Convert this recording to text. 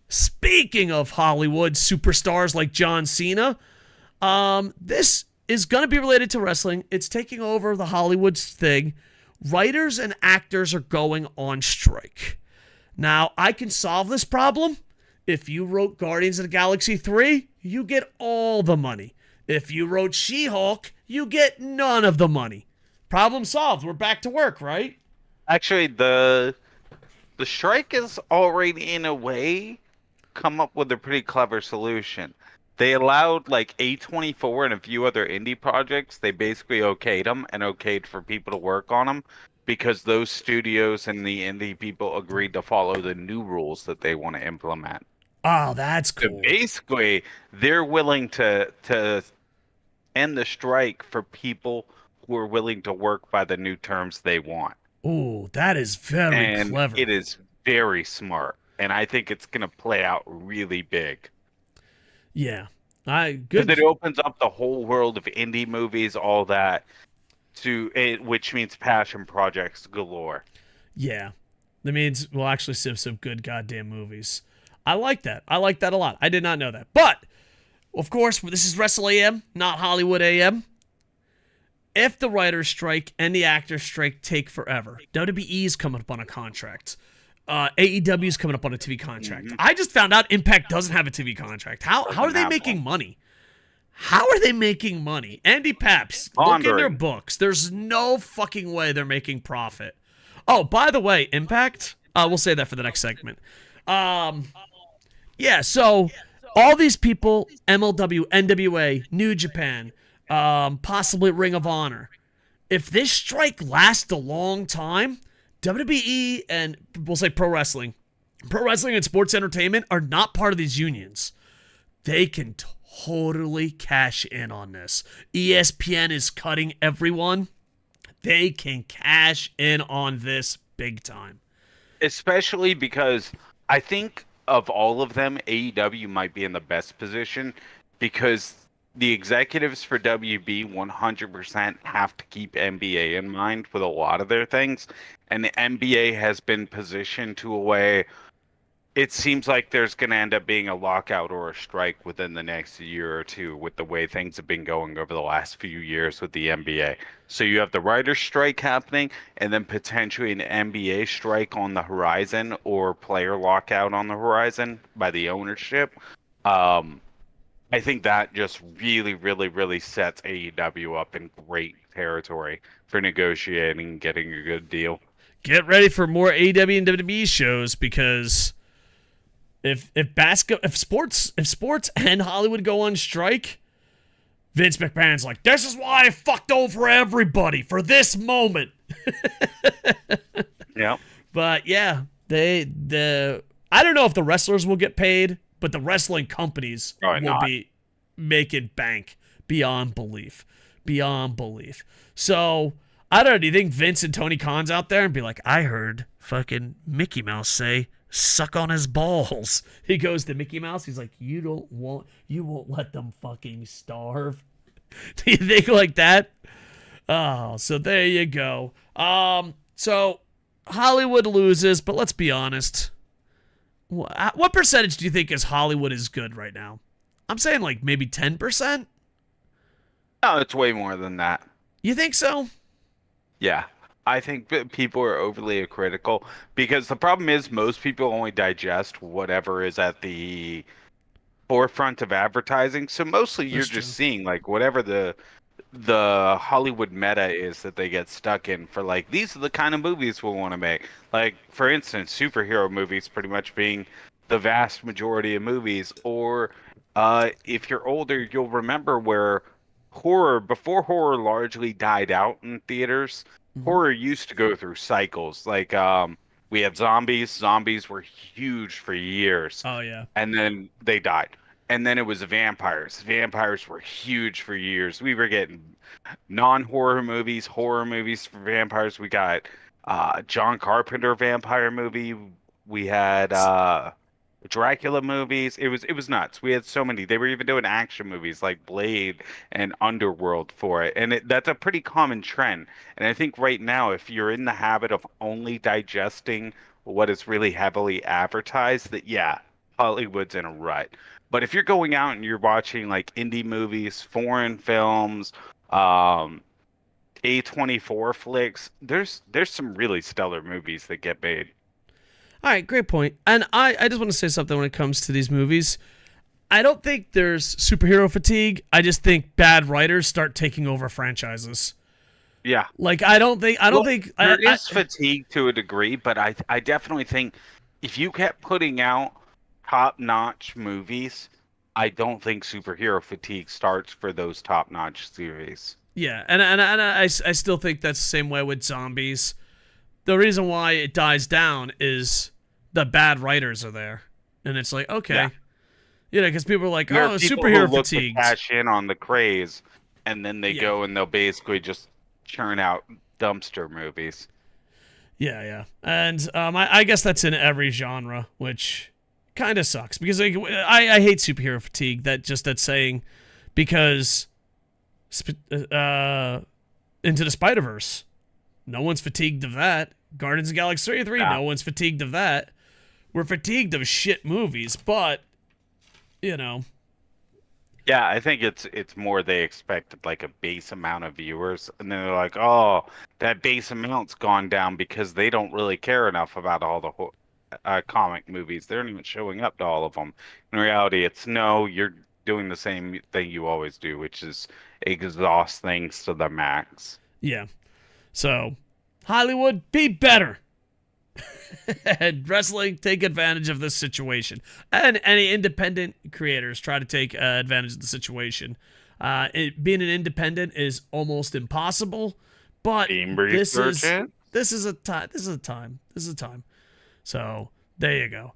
speaking of Hollywood superstars like John Cena, this is going to be related to wrestling. It's taking over the Hollywood thing. Writers and actors are going on strike. Now, I can solve this problem. If you wrote Guardians of the Galaxy 3, you get all the money. If you wrote She-Hulk, you get none of the money. Problem solved. We're back to work, right? Actually, the strike is already in a way come up with a pretty clever solution. They allowed like A24 and a few other indie projects. They basically okayed them and okayed for people to work on them because those studios and the indie people agreed to follow the new rules that they want to implement. Oh, that's So cool. basically, they're willing to end the strike for people who are willing to work by the new terms they want. Ooh, that is very And clever. it is very smart. And I think it's going to play out really big. Yeah. Because Good. it opens up the whole world of indie movies, all that, to it, which means passion projects galore. Yeah. That means we'll actually see some good goddamn movies. I like that. I like that a lot. I did not know that. But, of course, this is Wrestle AM, not Hollywood AM. If the writer's strike and the actor's strike take forever, WWE's coming up on a contract. AEW's coming up on a TV contract. I just found out Impact doesn't have a TV contract. How are they making money? How are they making money? Andy Paps, look in their books. There's no fucking way they're making profit. Oh, by the way, Impact, we'll say that for the next segment. Yeah, so all these people, MLW, NWA, New Japan, possibly Ring of Honor. If this strike lasts a long time, WWE and we'll say pro wrestling and sports entertainment are not part of these unions. They can totally cash in on this. ESPN is cutting everyone. They can cash in on this big time. Especially because I think of all of them, AEW might be in the best position because the executives for WB 100% have to keep NBA in mind with a lot of their things. And the NBA has been positioned to a way it seems like there's going to end up being a lockout or a strike within the next year or two with the way things have been going over the last few years with the NBA. So you have the writer's strike happening and then potentially an NBA strike on the horizon or player lockout on the horizon by the ownership. I think that just really, really, really sets AEW up in great territory for negotiating and getting a good deal. Get ready for more AEW and WWE shows because if sports and Hollywood go on strike, Vince McMahon's like, this is why I fucked over everybody for this moment. Yeah. But yeah, I don't know if the wrestlers will get paid, but the wrestling companies will be making bank beyond belief. Beyond belief. So, I don't know, do you think Vince and Tony Khan's out there and be like, I heard fucking Mickey Mouse say, suck on his balls. He goes to Mickey Mouse, he's like, you won't let them fucking starve. Do you think like that? Oh, so there you go. So Hollywood loses, but let's be honest. What percentage do you think is Hollywood is good right now? I'm saying like maybe 10%? No, it's way more than that. You think so? Yeah. I think people are overly critical because the problem is most people only digest whatever is at the forefront of advertising. So mostly you're just seeing like whatever the Hollywood meta is that they get stuck in for like these are the kind of movies we want to make. Like for instance, superhero movies pretty much being the vast majority of movies. Or if you're older, you'll remember where before horror largely died out in theaters. Horror used to go through cycles. Like we had zombies. Zombies were huge for years. Oh yeah. And then they died. And then it was vampires. Vampires were huge for years. We were getting non-horror movies, horror movies for vampires. We got John Carpenter vampire movie. We had Dracula movies. It was nuts. We had so many. They were even doing action movies like Blade and Underworld for it. And that's a pretty common trend. And I think right now, if you're in the habit of only digesting what is really heavily advertised, that yeah, Hollywood's in a rut. But if you're going out and you're watching like indie movies, foreign films, um, A24 flicks, there's some really stellar movies that get made. All right, great point. And I just want to say something when it comes to these movies. I don't think there's superhero fatigue. I just think bad writers start taking over franchises. Yeah. Like I don't think there is fatigue to a degree, but I definitely think if you kept putting out top-notch movies, I don't think superhero fatigue starts for those top-notch series. Yeah, and I still think that's the same way with zombies. The reason why it dies down is the bad writers are there, and it's like okay, because people are like, oh, superhero fatigue. Cash in on the craze, and then they go and they'll basically just churn out dumpster movies. Yeah, and I guess that's in every genre, which kind of sucks because I hate superhero fatigue. That's saying because Into the Spider-Verse, no one's fatigued of that. Guardians of the Galaxy 3, no one's fatigued of that. We're fatigued of shit movies, but Yeah, I think it's more they expected like a base amount of viewers, and then they're like, oh, that base amount's gone down because they don't really care enough about all the comic movies. They're not even showing up to all of them. In reality, it's no, you're doing the same thing you always do, which is exhaust things to the max. Yeah. So, Hollywood, be better. And wrestling, take advantage of this situation. And any independent creators try to take advantage of the situation. Being an independent is almost impossible, but this is a time. So there you go.